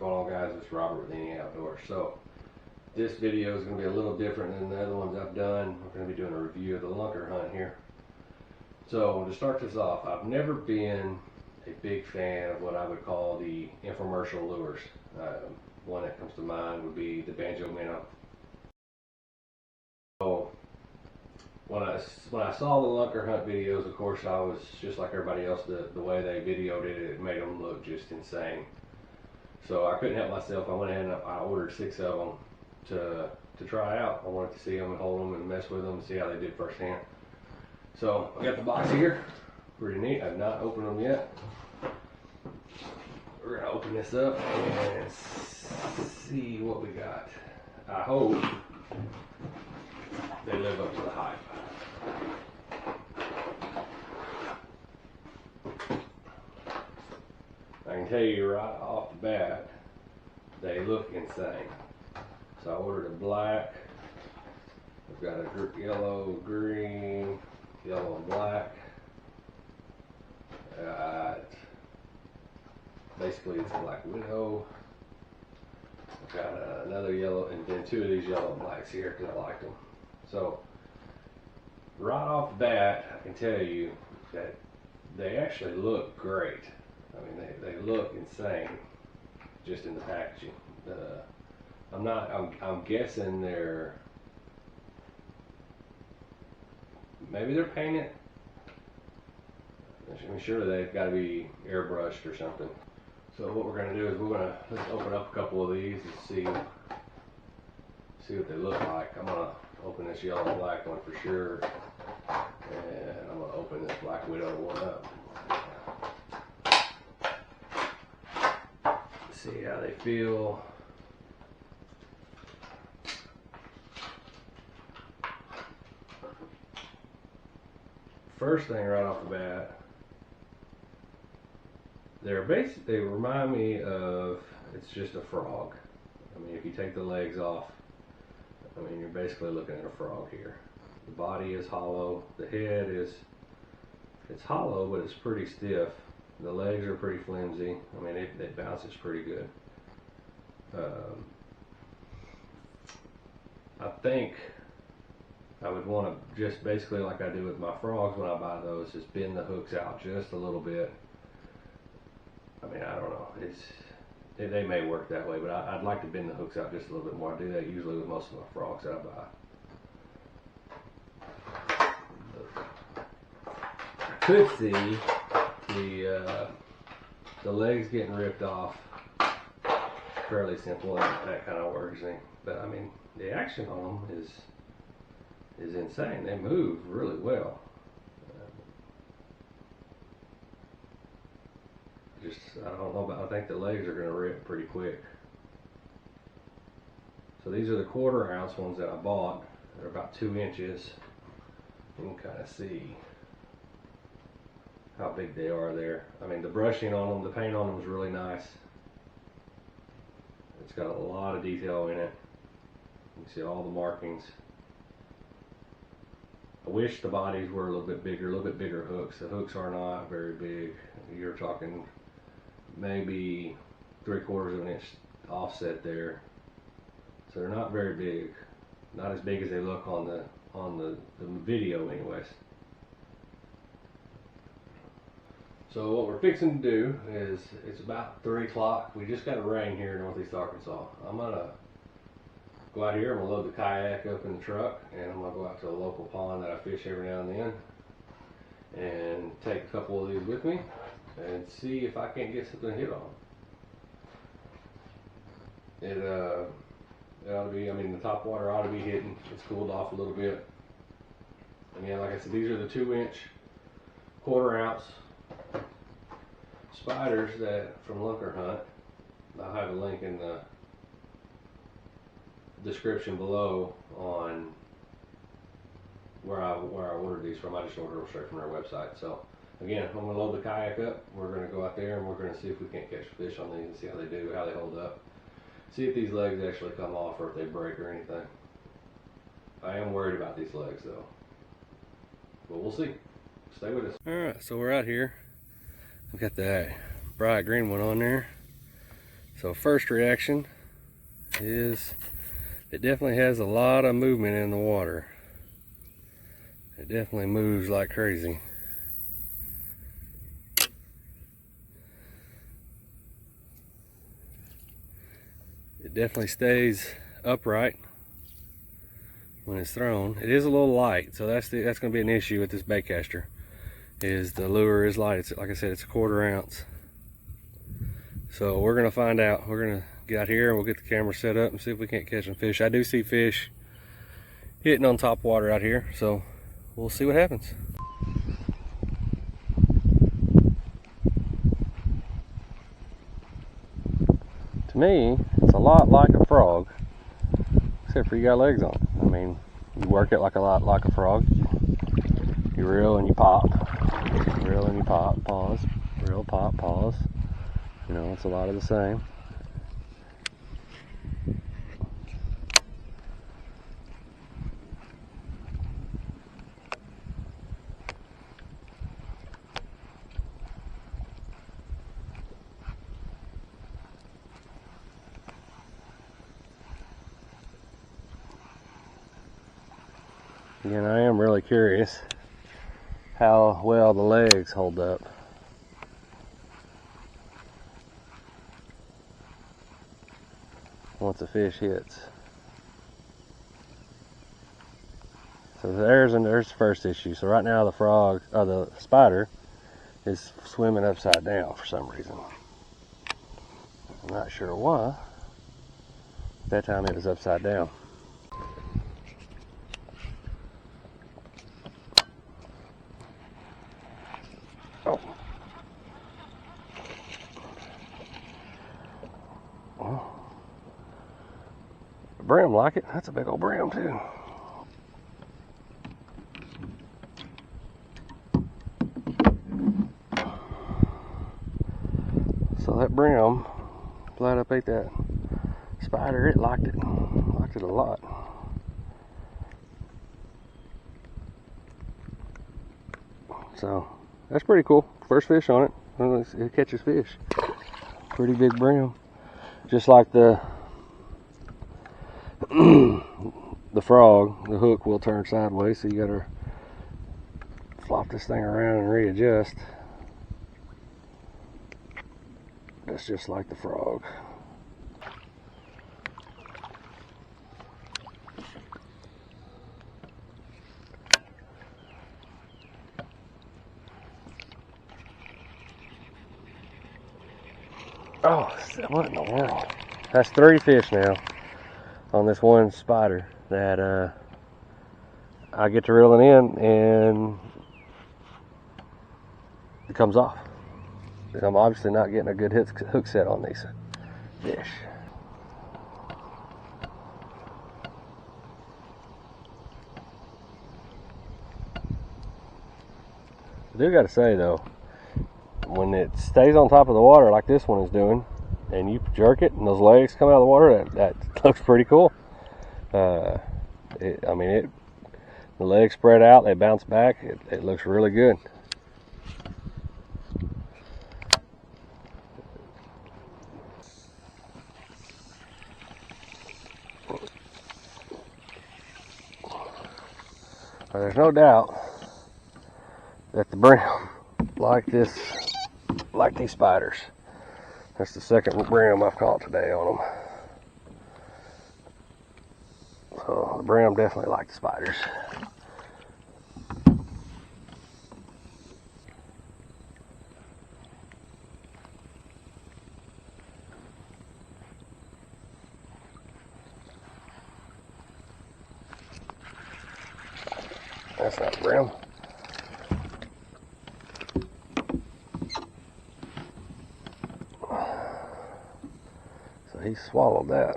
going on, guys? It's Robert with Any Outdoors. So this video is going to be a little different than the other ones I've done. We're going to be doing a review of the Lunkerhunt here. So to start this off, I've never been a big fan of what I would call the infomercial lures. One that comes to mind would be the banjo minnow. So when I saw the Lunkerhunt videos, of course, I was just like everybody else. The way they videoed it, it made them look just insane. So I couldn't help myself. I went in and I ordered 6 of them to try out. I wanted to see them and hold them and mess with them and see how they did firsthand. So I got the box here. Pretty neat. I've not opened them yet. We're gonna open this up and see what we got. I hope they live up to the hype. I can tell you right off the bat, they look insane. So I ordered a black. I've got a yellow, green, yellow and black. Basically it's a black widow. I've got another yellow, and then 2 of these yellow and blacks here because I liked them. So right off the bat, I can tell you that they actually look great. I mean, they look insane just in the packaging. I'm guessing maybe they're painted. I'm sure they've got to be airbrushed or something. So what we're going to do is let's open up a couple of these and see what they look like. I'm going to open this yellow and black one for sure, and I'm going to open this black widow one up. See how they feel. First thing right off the bat, they remind me of, it's just a frog. I mean, if you take the legs off, I mean, you're basically looking at a frog here. The body is hollow. The head it's hollow, but it's pretty stiff. The legs are pretty flimsy. I mean, it bounces pretty good. I think I would want to just basically like I do with my frogs when I buy those, just bend the hooks out just a little bit. I mean, I don't know. They may work that way, but I'd like to bend the hooks out just a little bit more. I do that usually with most of my frogs that I buy. I could see the legs getting ripped off. Fairly simple, that kind of works. But I mean, the action on them is insane. They move really well. I don't know, but I think the legs are going to rip pretty quick. So these are the 1/4 ounce ones that I bought. They're about 2 inches. You can kind of see how big they are there. I mean, the brushing on them, the paint on them is really nice. It's got a lot of detail in it. You can see all the markings. I wish the bodies were a little bit bigger hooks. The hooks are not very big. You're talking maybe 3/4 of an inch offset there. So they're not very big. Not as big as they look on the video anyways. So what we're fixing to do is, it's about 3 o'clock. We just got rain here in northeast Arkansas. I'm gonna go out here, I'm gonna load the kayak up in the truck, and I'm gonna go out to a local pond that I fish every now and then and take a couple of these with me and see if I can't get something to hit on. It ought to be, I mean, the top water ought to be hitting. It's cooled off a little bit. Again, like I said, these are the 2 inch 1/4 ounce spiders from Lunkerhunt. I'll have a link in the description below on where I ordered these from. I just ordered them straight from their website. So again, I'm going to load the kayak up. We're going to go out there and we're going to see if we can't catch fish on these and see how they do, how they hold up. See if these legs actually come off or if they break or anything. I am worried about these legs though, but we'll see. Stay with us. Alright, so we're out here. I've got that bright green one on there. So first reaction is it definitely has a lot of movement in the water. It definitely moves like crazy. It definitely stays upright when it's thrown. It is a little light, so that's going to be an issue with this baitcaster. Is the lure is light. It's, like I said, it's a 1/4 ounce. So we're going to find out. We're going to get out here and we'll get the camera set up and see if we can't catch some fish. I do see fish hitting on top water out here, so we'll see what happens. To me, it's a lot like a frog, except for you got legs on it. I mean, you work it like a frog. You reel and you pop. Reel and you pop, pause. Reel, pop, pause. You know, it's a lot of the same. Again, I am really curious how well the legs hold up. Once the fish hits. So there's the first issue. So right now the spider is swimming upside down for some reason. I'm not sure why. That time it was upside down. Oh. Well, the brim like it. That's a big old brim too. So that brim flat up ate that spider. It liked it. Liked it a lot. So that's pretty cool. First fish on it. It catches fish. Pretty big brim. Just like the the frog, the hook will turn sideways, so you gotta flop this thing around and readjust. That's just like the frog. Oh, what in the world? That's 3 fish now on this one spider that I get to reeling in and it comes off. I'm obviously not getting a good hook set on these fish. I do gotta say though, when it stays on top of the water like this one is doing, and you jerk it and those legs come out of the water, that looks pretty cool. The legs spread out, they bounce back, it looks really good. There's no doubt that the brim like these spiders. That's the second brim I've caught today on them. So the brim definitely like the spiders. That's not brim. So he swallowed that.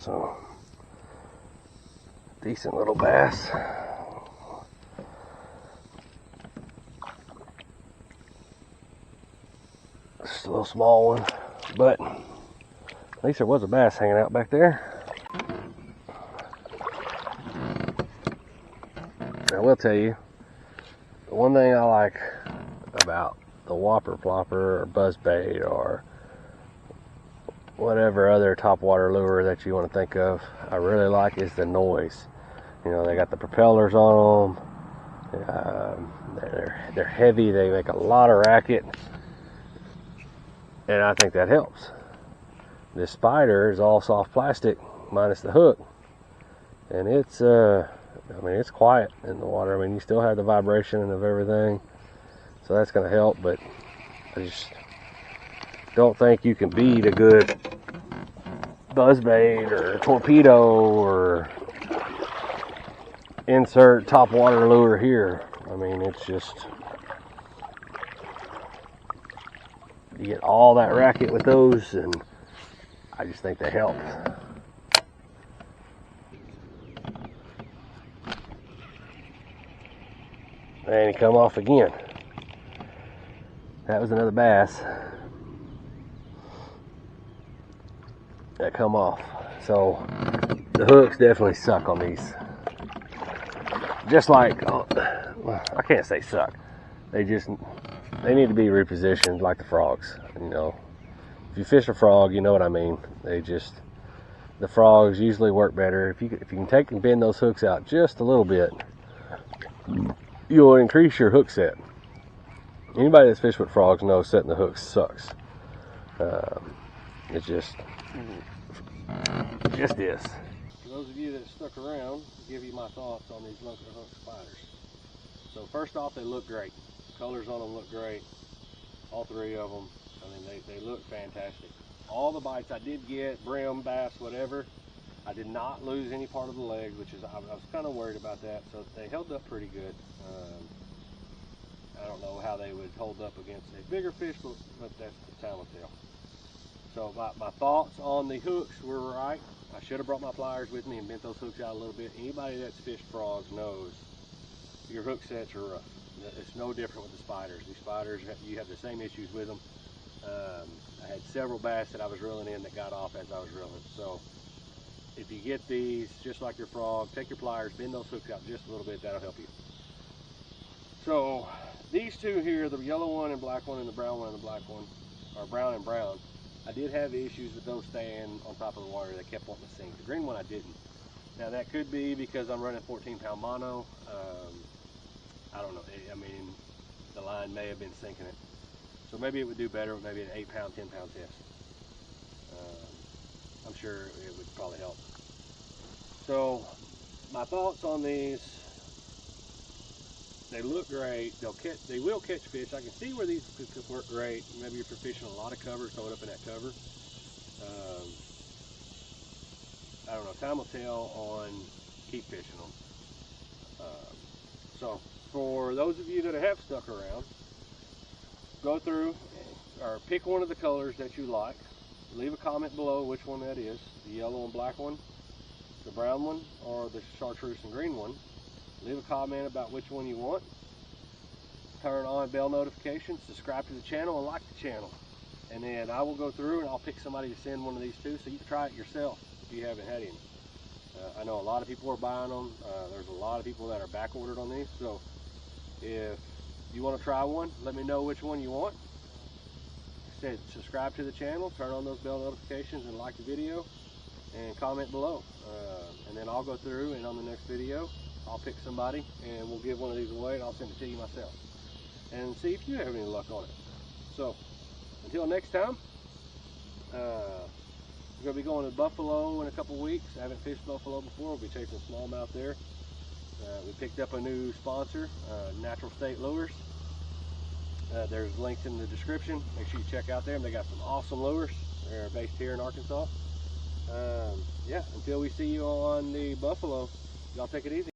So, decent little bass. a little small one, but at least there was a bass hanging out back there. I will tell you, the one thing I like about the whopper plopper or buzzbait or whatever other topwater lure that you want to think of, I really like is the noise. You know, they got the propellers on them. They're heavy. They make a lot of racket, and I think that helps. This Spider is all soft plastic minus the hook, and it's I mean, it's quiet in the water. I mean, you still have the vibration of everything, so that's going to help, but I just don't think you can beat a good buzzbait or torpedo or insert top water lure here. I mean, it's just, you get all that racket with those, and I just think they help. And he come off again. That was another bass that come off. So the hooks definitely suck on these. Just like, well, I can't say suck. They need to be repositioned like the frogs. You know, if you fish a frog, you know what I mean. The frogs usually work better. If you can take and bend those hooks out just a little bit, you'll increase your hook set. Anybody that's fished with frogs knows setting the hooks sucks. It's just is. For those of you that stuck around, I'll give you my thoughts on these Lunkerhunt Spiders. So first off, they look great. The colors on them look great. All three of them. I mean, they look fantastic. All the bites I did get, brim, bass, whatever, I did not lose any part of the legs, which is, I was kind of worried about that. So they held up pretty good. I don't know how they would hold up against a bigger fish, but that's the time will tell. So my thoughts on the hooks were right. I should have brought my pliers with me and bent those hooks out a little bit. Anybody that's fished frogs knows your hook sets are rough. It's no different with the spiders. These spiders, you have the same issues with them. I had several bass that I was reeling in that got off as I was reeling. So if you get these, just like your frog, take your pliers, bend those hooks out just a little bit, that'll help you. So these two here, the yellow one and black one and the brown one and the black one, or brown and brown, I did have issues with those staying on top of the water. They kept wanting to sink. The green one I didn't. Now that could be because I'm running 14-pound mono. I don't know. I mean, the line may have been sinking it. So maybe it would do better with maybe an 8-pound, 10-pound test. I'm sure it would probably help. So my thoughts on these, they look great. They will catch fish. I can see where these could work great. Maybe if you're fishing a lot of cover, throw it up in that cover. I don't know. Time will tell on keep fishing them. So for those of you that have stuck around, go through or pick one of the colors that you like. Leave a comment below which one that is, the yellow and black one, the brown one, or the chartreuse and green one. Leave a comment about which one you want. Turn on bell notifications, subscribe to the channel, and like the channel. And then I will go through and I'll pick somebody to send one of these to so you can try it yourself if you haven't had any. I know a lot of people are buying them. There's a lot of people that are back ordered on these. So if you want to try one, let me know which one you want. Like I said, subscribe to the channel, turn on those bell notifications, and like the video, and comment below. And then I'll go through and on the next video, I'll pick somebody and we'll give one of these away and I'll send it to you myself. And see if you have any luck on it. So, until next time, we're going to be going to Buffalo in a couple weeks. I haven't fished Buffalo before. We'll be chasing smallmouth there. We picked up a new sponsor, Natural State Lures. There's links in the description. Make sure you check out them. They got some awesome lures. They're based here in Arkansas. Yeah, until we see you on the Buffalo, y'all take it easy.